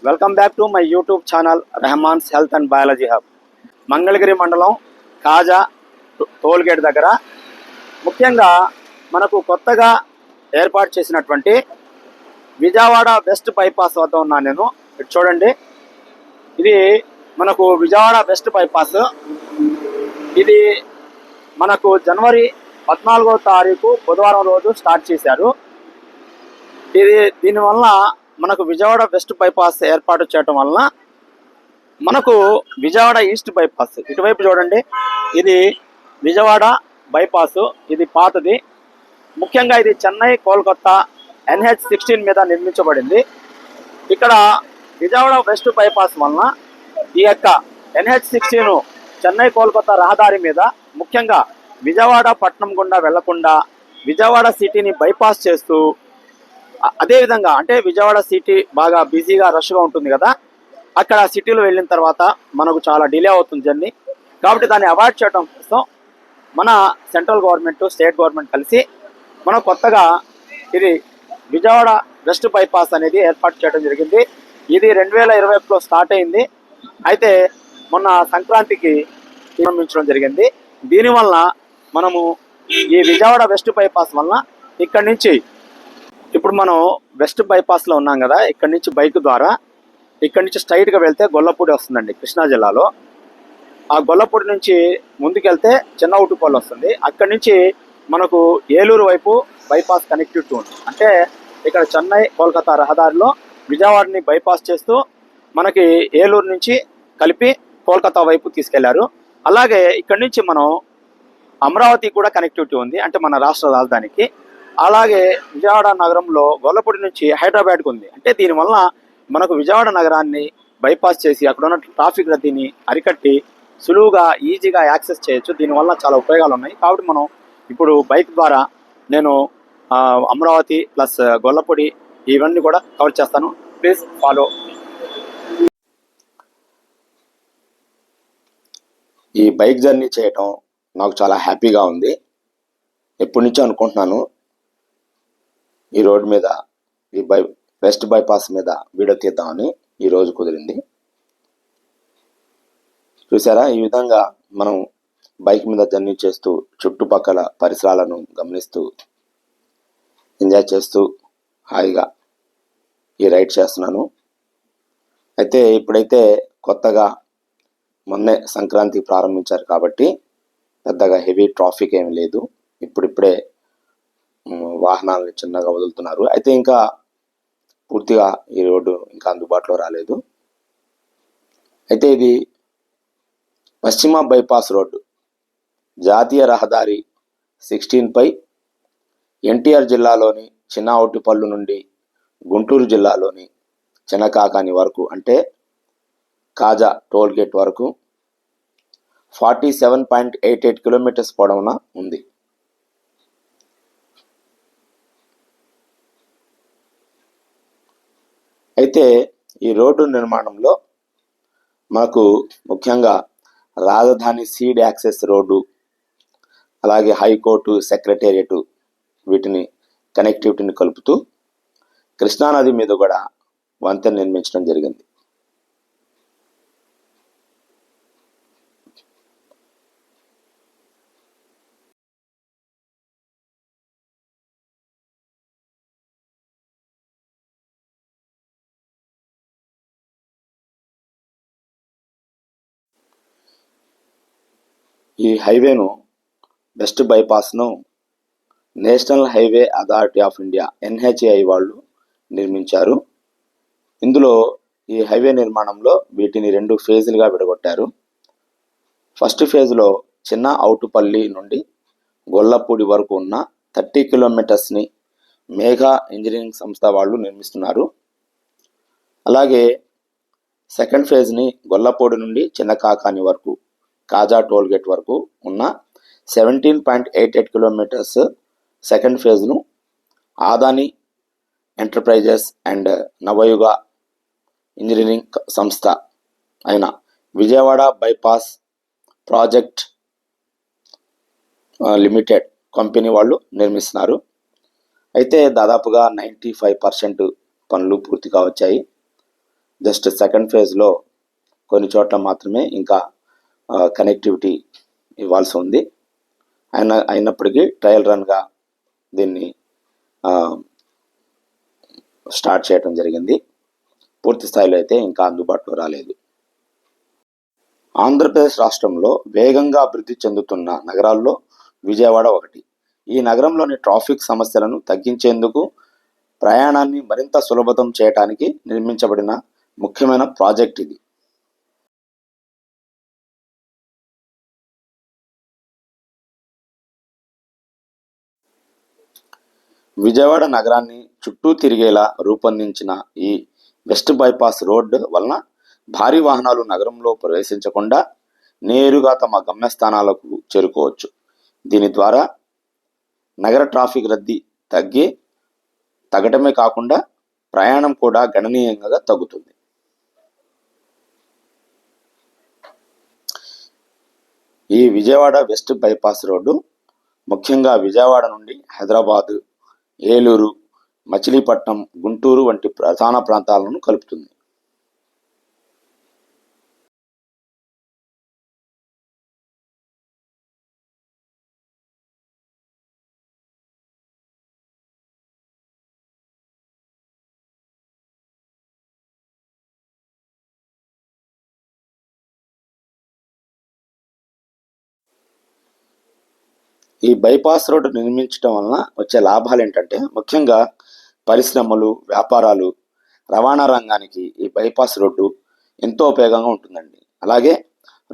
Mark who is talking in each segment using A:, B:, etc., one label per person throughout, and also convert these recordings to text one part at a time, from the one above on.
A: Welcome back to my YouTube channel Rahman's health and biology hub. Mangalagiri మండలం కాజా tollgate దగ్గర ముఖ్యంగా మనకు కొత్తగా ఏర్పాటు చేసినటువంటి విజయవాడ వెస్ట్ బైపాస్ వద్ద ఉన్నాను నేను. ఇటు చూడండి, ఇది మనకు విజయవాడ వెస్ట్ బైపాస్. ఇది మనకు జనవరి 14వ తారీఖు బుధవారం రోజు స్టార్ట్ చేశారు. దీనివల్ల మనకు విజయవాడ వెస్ట్ బైపాస్ ఏర్పాటు చేయడం వలన మనకు విజయవాడ ఈస్ట్ బైపాస్ ఇటువైపు చూడండి, ఇది విజయవాడ బైపాస్. ఇది పాతది. ముఖ్యంగా ఇది చెన్నై కోల్కతా NH16 మీద నిర్మించబడింది. ఇక్కడ విజయవాడ వెస్ట్ బైపాస్ వలన ఈ యొక్క NH16 చెన్నై కోల్కతా రహదారి మీద ముఖ్యంగా విజయవాడ పట్టణం గుండా వెళ్లకుండా విజయవాడ సిటీని బైపాస్ చేస్తూ, అదేవిధంగా అంటే విజయవాడ సిటీ బాగా బిజీగా రష్గా ఉంటుంది కదా, అక్కడ సిటీలో వెళ్ళిన తర్వాత మనకు చాలా డిలే అవుతుంది జర్నీ. కాబట్టి దాన్ని అవాయిడ్ చేయడం కోసం మన సెంట్రల్ గవర్నమెంట్ స్టేట్ గవర్నమెంట్ కలిసి మనం కొత్తగా ఇది విజయవాడ వెస్ట్ బైపాస్ అనేది ఏర్పాటు చేయడం జరిగింది. ఇది 2021లో స్టార్ట్ అయింది. అయితే మొన్న సంక్రాంతికి ప్రారంభించడం జరిగింది. దీనివల్ల మనము ఈ విజయవాడ వెస్ట్ బైపాస్ వలన ఇక్కడి నుంచి ఇప్పుడు మనం వెస్ట్ బైపాస్లో ఉన్నాం కదా, ఇక్కడి నుంచి బైక్ ద్వారా ఇక్కడి నుంచి స్ట్రైట్గా వెళ్తే గొల్లపూడి వస్తుందండి, కృష్ణా జిల్లాలో. ఆ గొల్లపూడి నుంచి ముందుకెళ్తే చిన్న ఉటుపల్లి వస్తుంది. అక్కడి నుంచి మనకు ఏలూరు వైపు బైపాస్ కనెక్టివిటీ ఉంది. అంటే ఇక్కడ చెన్నై కోల్కతా రహదారిలో విజయవాడని బైపాస్ చేస్తూ మనకి ఏలూరు నుంచి కలిపి కోల్కతా వైపు తీసుకెళ్లారు. అలాగే ఇక్కడి నుంచి మనం అమరావతి కూడా కనెక్టివిటీ ఉంది, అంటే మన రాష్ట్ర రాజధానికి. అలాగే విజయవాడ నగరంలో గొల్లపూడి నుంచి హైదరాబాద్కు ఉంది. అంటే దీనివల్ల మనకు విజయవాడ నగరాన్ని బైపాస్ చేసి అక్కడ ఉన్న ట్రాఫిక్ రద్దీని అరికట్టి సులువుగా ఈజీగా యాక్సెస్ చేయొచ్చు. దీనివల్ల చాలా ఉపయోగాలు ఉన్నాయి. కాబట్టి మనం ఇప్పుడు బైక్ ద్వారా నేను అమరావతి ప్లస్ గొల్లపూడి ఇవన్నీ కూడా కవర్ చేస్తాను. Please follow. ఈ బైక్ జర్నీ చేయటం నాకు చాలా హ్యాపీగా ఉంది. ఎప్పటి నుంచో అనుకుంటున్నాను ఈ రోడ్ మీద, ఈ వెస్ట్ బైపాస్ మీద వీడియో తీద్దామని. ఈరోజు కుదిరింది. చూసారా, ఈ విధంగా మనం బైక్ మీద జర్నీ చేస్తూ చుట్టుపక్కల పరిసరాలను గమనిస్తూ ఎంజాయ్ చేస్తూ హాయిగా ఈ రైడ్ చేస్తున్నాను. అయితే ఇప్పుడైతే కొత్తగా మొన్నే సంక్రాంతి ప్రారంభించారు కాబట్టి పెద్దగా హెవీ ట్రాఫిక్ ఏమి లేదు. ఇప్పుడిప్పుడే వాహనాలను చిన్నగా వదులుతున్నారు. అయితే ఇంకా పూర్తిగా ఈ రోడ్డు ఇంకా అందుబాటులో రాలేదు. అయితే ఇది పశ్చిమ బైపాస్ రోడ్డు, జాతీయ రహదారి 16పై ఎన్టీఆర్ జిల్లాలోని చిన్న ఔటిపల్లు నుండి గుంటూరు జిల్లాలోని చినకాకాని వరకు, అంటే కాజా టోల్గేట్ వరకు 47.88 కిలోమీటర్స్ పొడవున ఉంది. అయితే ఈ రోడ్డు నిర్మాణంలో మనకు ముఖ్యంగా రాజధాని సీడ్ యాక్సెస్ రోడ్డు, అలాగే హైకోర్టు సెక్రటేరియట్ వీటిని కనెక్టివిటీని కలుపుతూ కృష్ణానది మీద కూడా వంతెన నిర్మించడం జరిగింది. ఈ హైవేను వెస్ట్ బైపాస్ను national highway authority of India NHAI వాళ్ళు నిర్మించారు. ఇందులో ఈ హైవే నిర్మాణంలో వీటిని 2 ఫేజులుగా విడగొట్టారు. ఫస్ట్ ఫేజ్లో చిన్న ఔటుపల్లి నుండి గొల్లపూడి వరకు ఉన్న 30 కిలోమీటర్స్ని మేఘా ఇంజనీరింగ్ సంస్థ వాళ్ళు నిర్మిస్తున్నారు. అలాగే సెకండ్ ఫేజ్ని గొల్లపూడి నుండి చిన్నకాకాని వరకు కాజా టోల్గేట్ వరకు ఉన్న 17.88 కిలోమీటర్స్ సెకండ్ ఫేజ్ను Adani enterprises and Navayuga engineering సంస్థ అయిన Vijayawada bypass project limited company వాళ్ళు నిర్మిస్తున్నారు. అయితే దాదాపుగా 95% పనులు పూర్తిగా వచ్చాయి. జస్ట్ సెకండ్ ఫేజ్లో కొన్ని చోట్ల మాత్రమే ఇంకా కనెక్టివిటీ ఇవ్వాల్సి ఉంది. అయినప్పటికీ ట్రయల్ రన్గా దీన్ని స్టార్ట్ చేయడం జరిగింది. పూర్తి స్థాయిలో అయితే ఇంకా అందుబాటులో రాలేదు. ఆంధ్రప్రదేశ్ రాష్ట్రంలో వేగంగా అభివృద్ధి చెందుతున్న నగరాల్లో విజయవాడ ఒకటి. ఈ నగరంలోని ట్రాఫిక్ సమస్యలను తగ్గించేందుకు, ప్రయాణాన్ని మరింత సులభతం చేయడానికి నిర్మించబడిన ముఖ్యమైన ప్రాజెక్ట్ ఇది. విజయవాడ నగరాన్ని చుట్టూ తిరిగేలా రూపొందించిన ఈ వెస్ట్ బైపాస్ రోడ్ వలన భారీ వాహనాలు నగరంలో ప్రవేశించకుండా నేరుగా తమ గమ్యస్థానాలకు చేరుకోవచ్చు. దీని ద్వారా నగర ట్రాఫిక్ రద్దీ తగ్గటమే కాకుండా ప్రయాణం కూడా గణనీయంగా తగ్గుతుంది. ఈ విజయవాడ వెస్ట్ బైపాస్ రోడ్డు ముఖ్యంగా విజయవాడ నుండి హైదరాబాదు, ఏలూరు, మచిలీపట్నం, గుంటూరు వంటి ప్రధాన ప్రాంతాలను కలుపుతుంది. ఈ బైపాస్ రోడ్డు నిర్మించడం వలన వచ్చే లాభాలు ఏంటంటే, ముఖ్యంగా పరిశ్రమలు, వ్యాపారాలు, రవాణా రంగానికి ఈ బైపాస్ రోడ్డు ఎంతో ఉపయోగంగా ఉంటుందండి. అలాగే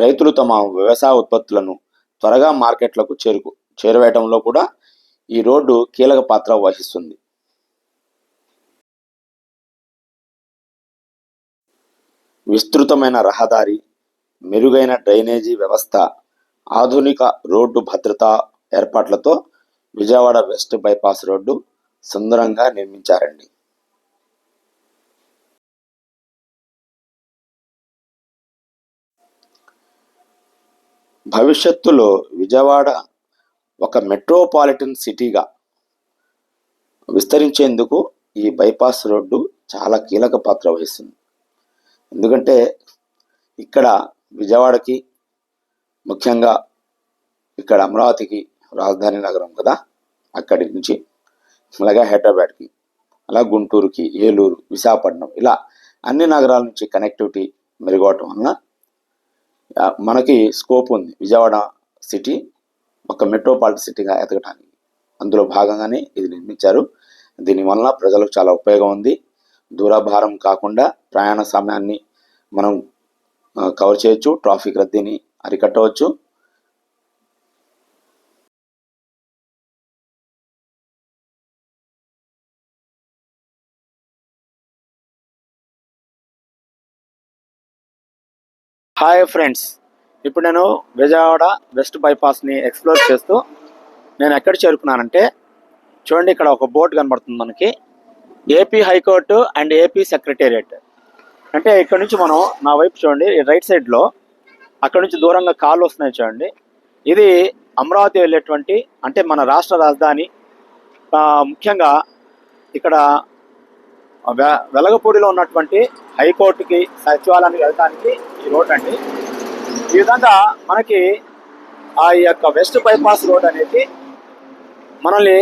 A: రైతులు తమ వ్యవసాయ ఉత్పత్తులను త్వరగా మార్కెట్లకు చేరువేయడంలో కూడా ఈ రోడ్డు కీలక పాత్ర వహిస్తుంది. విస్తృతమైన రహదారి, మెరుగైన డ్రైనేజీ వ్యవస్థ, ఆధునిక రోడ్డు భద్రతా ఏర్పాట్లతో విజయవాడ వెస్ట్ బైపాస్ రోడ్డు సుందరంగా నిర్మించారండి. భవిష్యత్తులో విజయవాడ ఒక మెట్రోపాలిటన్ సిటీగా విస్తరించేందుకు ఈ బైపాస్ రోడ్డు చాలా కీలక పాత్ర వహిస్తుంది. ఎందుకంటే ఇక్కడ విజయవాడకి, ముఖ్యంగా ఇక్కడ అమరావతికి రాజధాని నగరం కదా, అక్కడి నుంచి అలాగే హైదరాబాద్కి, అలా గుంటూరుకి, ఏలూరు, విశాఖపట్నం, ఇలా అన్ని నగరాల నుంచి కనెక్టివిటీ మెరుగవటం వలన మనకి స్కోప్ ఉంది విజయవాడ సిటీ ఒక మెట్రోపాలిటన్ సిటీగా ఎదగటానికి. అందులో భాగంగానే ఇది నిర్మించారు. దీనివల్ల ప్రజలకు చాలా ఉపయోగం ఉంది. దూరభారం కాకుండా ప్రయాణ సమయాన్ని మనం కవర్ చేయొచ్చు, ట్రాఫిక్ రద్దీని అరికట్టవచ్చు. హాయ్ ఫ్రెండ్స్, ఇప్పుడు నేను విజయవాడ వెస్ట్ బైపాస్ని ఎక్స్ప్లోర్ చేస్తూ నేను ఎక్కడ చేరుకున్నానంటే, చూడండి ఇక్కడ ఒక బోర్డు కనబడుతుంది మనకి, AP high court and AP secretariat. అంటే ఇక్కడ నుంచి మనం నా వైపు చూడండి, రైట్ సైడ్లో అక్కడ నుంచి దూరంగా కార్లు వస్తున్నాయి చూడండి. ఇది అమరావతి వెళ్ళేటువంటి, అంటే మన రాష్ట్ర రాజధాని, ముఖ్యంగా ఇక్కడ వెలగపూడిలో ఉన్నటువంటి హైకోర్టుకి, సచివాలయానికి వెళ్ళడానికి ఈ రోడ్ అండి. ఈ విధంగా మనకి ఆ యొక్క వెస్ట్ బైపాస్ రోడ్ అనేది మనల్ని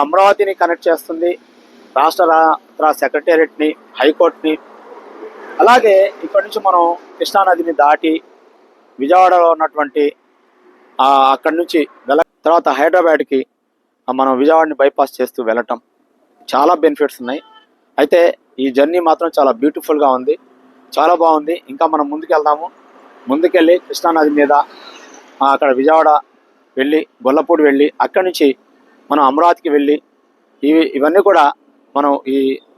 A: అమరావతిని కనెక్ట్ చేస్తుంది, రాష్ట్ర సెక్రటేరియట్ని, హైకోర్టుని. అలాగే ఇక్కడ నుంచి మనం కృష్ణానదిని దాటి విజయవాడలో ఉన్నటువంటి అక్కడి నుంచి తర్వాత హైదరాబాద్కి మనం విజయవాడని బైపాస్ చేస్తూ వెళ్ళటం చాలా బెనిఫిట్స్ ఉన్నాయి. అయితే ఈ జర్నీ మాత్రం చాలా బ్యూటిఫుల్గా ఉంది, చాలా బాగుంది. ఇంకా మనం ముందుకెళ్ళి కృష్ణానది మీద అక్కడ విజయవాడ వెళ్ళి, గొల్లపూడి వెళ్ళి, అక్కడి నుంచి మనం అమరావతికి వెళ్ళి ఇవన్నీ కూడా మనం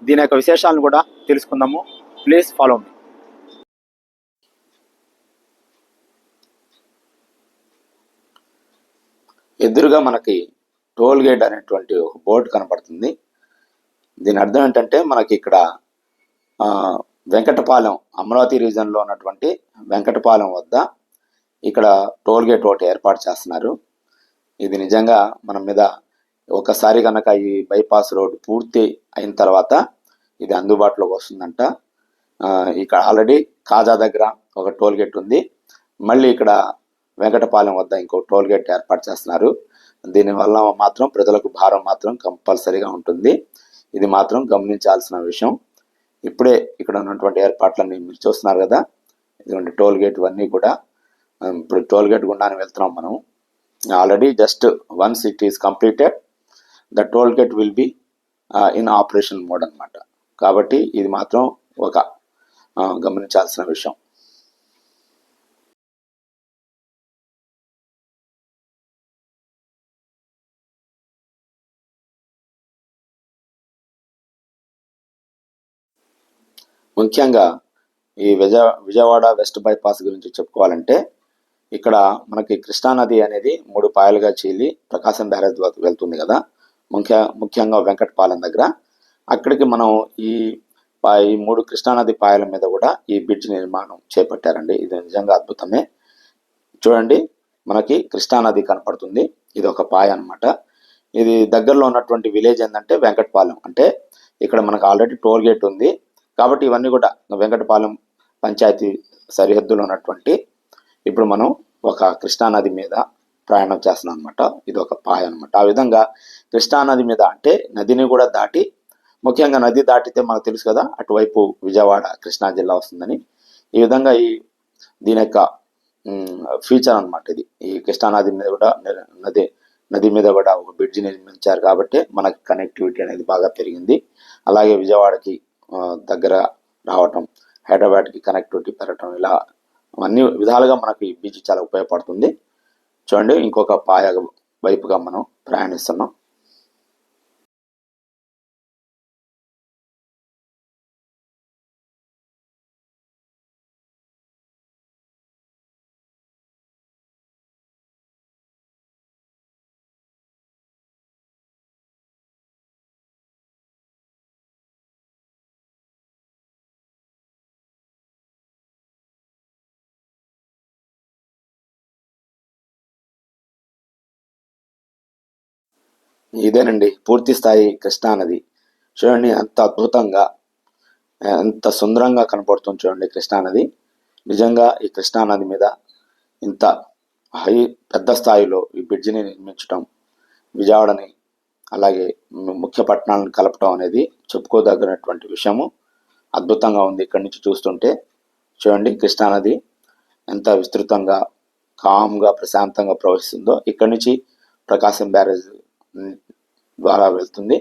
A: దీని యొక్క విశేషాలను కూడా తెలుసుకుందాము. Please follow me. ఎదురుగా మనకి టోల్ గేట్ అనేటువంటి ఒక బోర్డు కనపడుతుంది. దీని అర్థం ఏంటంటే, మనకి ఇక్కడ వెంకటపాలెం, అమరావతి రీజన్లో ఉన్నటువంటి వెంకటపాలెం వద్ద ఇక్కడ టోల్ గేట్ ఒకటి ఏర్పాటు చేస్తున్నారు. ఇది నిజంగా మన మీద ఒకసారి కనుక ఈ బైపాస్ రోడ్ పూర్తి అయిన తర్వాత ఇది అందుబాటులోకి వస్తుందంట. ఇక్కడ ఆల్రెడీ కాజా దగ్గర ఒక టోల్ గేట్ ఉంది. మళ్ళీ ఇక్కడ వెంకటపాలెం వద్ద ఇంకో టోల్ గేట్ ఏర్పాటు చేస్తున్నారు. దీనివల్ల మాత్రం ప్రజలకు భారం మాత్రం కంపల్సరీగా ఉంటుంది. ఇది మాత్రం గమనించాల్సిన విషయం. ఇప్పుడే ఇక్కడ ఉన్నటువంటి ఏర్పాట్లన్నీ మీరు చూస్తున్నారు కదా, ఇటువంటి టోల్ గేట్ ఇవన్నీ కూడా. ఇప్పుడు టోల్ గేట్ గుండానే వెళ్తున్నాం మనం. Already just once it is completed the toll gate will be in operation mode అనమాట. కాబట్టి ఇది మాత్రం ఒక గమనించాల్సిన విషయం. ముఖ్యంగా ఈ విజయవాడ వెస్ట్ బైపాస్ గురించి చెప్పుకోవాలంటే, ఇక్కడ మనకి కృష్ణానది అనేది 3 పాయలుగా చీలి ప్రకాశం బ్యారేజ్ వెళ్తుంది కదా, ముఖ్యంగా వెంకటపాలెం దగ్గర. అక్కడికి మనం ఈ 3 కృష్ణానది పాయల మీద కూడా ఈ బ్రిడ్జ్ నిర్మాణం చేపట్టారండి. ఇది నిజంగా అద్భుతమే. చూడండి, మనకి కృష్ణానది కనపడుతుంది. ఇది ఒక పాయ అనమాట. ఇది దగ్గరలో ఉన్నటువంటి విలేజ్ ఏంటంటే వెంకటపాలెం. అంటే ఇక్కడ మనకు ఆల్రెడీ టోల్ గేట్ ఉంది కాబట్టి ఇవన్నీ కూడా వెంకటపాలెం పంచాయతీ సరిహద్దులో ఉన్నటువంటి, ఇప్పుడు మనం ఒక కృష్ణానది మీద ప్రయాణం చేస్తున్నాం అనమాట. ఇది ఒక పాయ అనమాట. ఆ విధంగా కృష్ణానది మీద అంటే నదిని కూడా దాటి, ముఖ్యంగా నది దాటితే మనకు తెలుసు కదా అటువైపు విజయవాడ కృష్ణా జిల్లా వస్తుందని. ఈ విధంగా దీని యొక్క ఫీచర్ అనమాట ఇది. ఈ కృష్ణానది మీద కూడా నది మీద కూడా ఒక బ్రిడ్జ్ నిర్మించారు కాబట్టి మనకి కనెక్టివిటీ అనేది బాగా పెరిగింది. అలాగే విజయవాడకి దగ్గర రావటం, హైదరాబాద్కి కనెక్టివిటీ పెరగటం, ఇలా అన్ని విధాలుగా మనకి ఈ బ్రిడ్జ్ చాలా ఉపయోగపడుతుంది. చూడండి, ఇంకొక పాయ వైపుగా మనం ప్రయాణిస్తున్నాం. ఇదేనండి పూర్తి స్థాయి కృష్ణానది. చూడండి ఎంత అద్భుతంగా, ఎంత సుందరంగా కనపడుతుంది చూడండి కృష్ణానది. నిజంగా ఈ కృష్ణానది మీద ఇంత పెద్ద స్థాయిలో ఈ బ్రిడ్జిని నిర్మించడం, విజయవాడని అలాగే ముఖ్య పట్టణాలను కలపడం అనేది చెప్పుకోదగినటువంటి విషయము. అద్భుతంగా ఉంది ఇక్కడి నుంచి చూస్తుంటే. చూడండి కృష్ణానది ఎంత విస్తృతంగా, కామ్గా, ప్రశాంతంగా ప్రవహిస్తుందో. ఇక్కడి నుంచి ప్రకాశం బ్యారేజ్ ద్వారా వెళ్తుంది.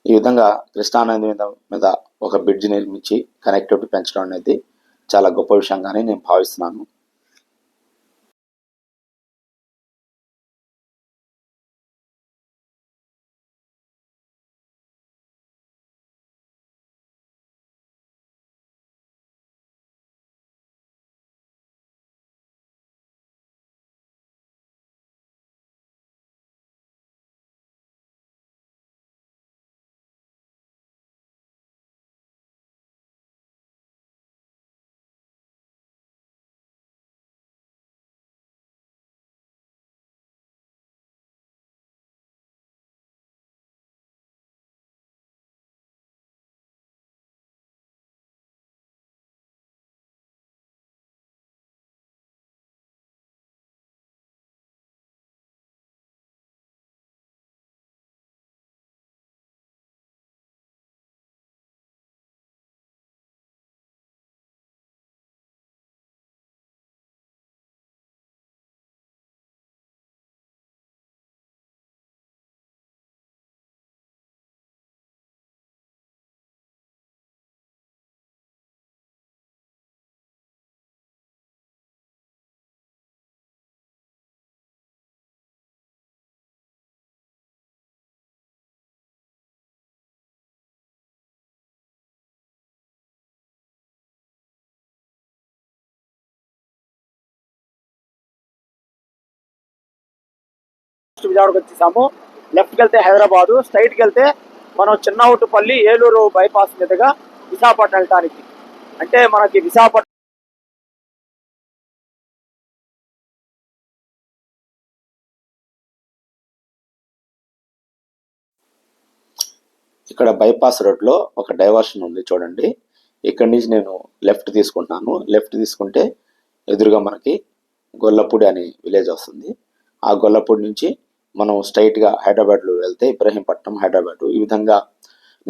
A: ఈ విధంగా కృష్ణానది మీద ఒక బ్రిడ్జ్ నిర్మించి కనెక్టివిటీ పెంచడం అనేది చాలా గొప్ప విషయంగానే నేను భావిస్తున్నాను. విజయవాడకు వచ్చేసాము. లెఫ్ట్కి వెళ్తే హైదరాబాదు, స్ట్రైట్కి వెళ్తే మనం చిన్నవుటుపల్లి ఏలూరు బైపాస్ మీదుగా విశాఖపట్నం వెళ్ళటానికి. అంటే మనకి విశాఖపట్నం ఇక్కడ బైపాస్ రోడ్లో ఒక డైవర్షన్ ఉంది చూడండి. ఇక్కడి నుంచి నేను లెఫ్ట్ తీసుకుంటున్నాను. లెఫ్ట్ తీసుకుంటే ఎదురుగా మనకి గొల్లపూడి అనే విలేజ్ వస్తుంది. ఆ గొల్లపూడి నుంచి మనం స్ట్రైట్గా హైదరాబాద్లో వెళ్తే ఇబ్రహీంపట్నం, హైదరాబాద్. ఈ విధంగా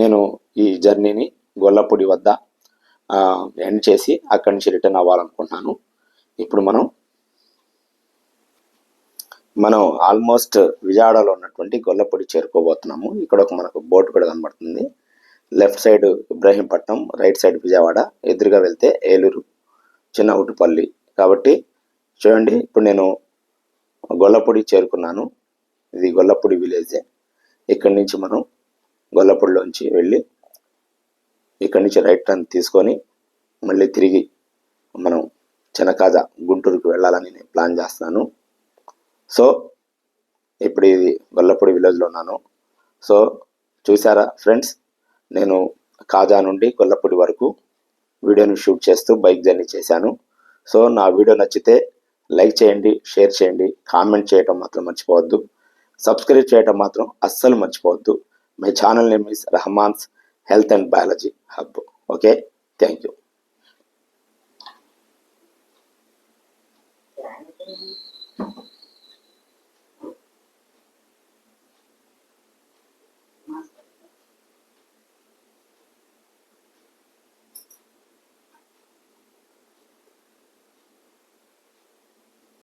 A: నేను ఈ జర్నీని గొల్లపూడి వద్ద ఎండ్ చేసి అక్కడి నుంచి రిటర్న్ అవ్వాలనుకుంటున్నాను. ఇప్పుడు మనం ఆల్మోస్ట్ విజయవాడలో ఉన్నటువంటి గొల్లపూడి చేరుకోబోతున్నాము. ఇక్కడ ఒక మనకు బోర్డు కూడా కనబడుతుంది. Left side Ibrahimpatnam, right side Vijayawada, ఎదురుగా వెళ్తే ఏలూరు, చిన్న ఉటుపల్లి. కాబట్టి చూడండి, ఇప్పుడు నేను గొల్లపూడి చేరుకున్నాను. ఇది గొల్లపూడి విలేజే. ఇక్కడి నుంచి మనం గొల్లపూడిలోంచి వెళ్ళి ఇక్కడి నుంచి రైట్ టర్న్ తీసుకొని మళ్ళీ తిరిగి మనం చెనకాజ, గుంటూరుకు వెళ్ళాలని నేను ప్లాన్ చేస్తున్నాను. సో ఇప్పుడు ఇది గొల్లపూడి విలేజ్లో ఉన్నాను. సో చూసారా ఫ్రెండ్స్, నేను కాజా నుండి గొల్లపూడి వరకు వీడియోని షూట్ చేస్తూ బైక్ జర్నీ చేశాను. సో నా వీడియో నచ్చితే లైక్ చేయండి, షేర్ చేయండి, కామెంట్ చేయడం మాత్రం మర్చిపోవద్దు. సబ్స్క్రైబ్ చేయడం మాత్రం అస్సలు మర్చిపోవద్దు. My channel name is Rahman's health and biology hub. Okay, thank you.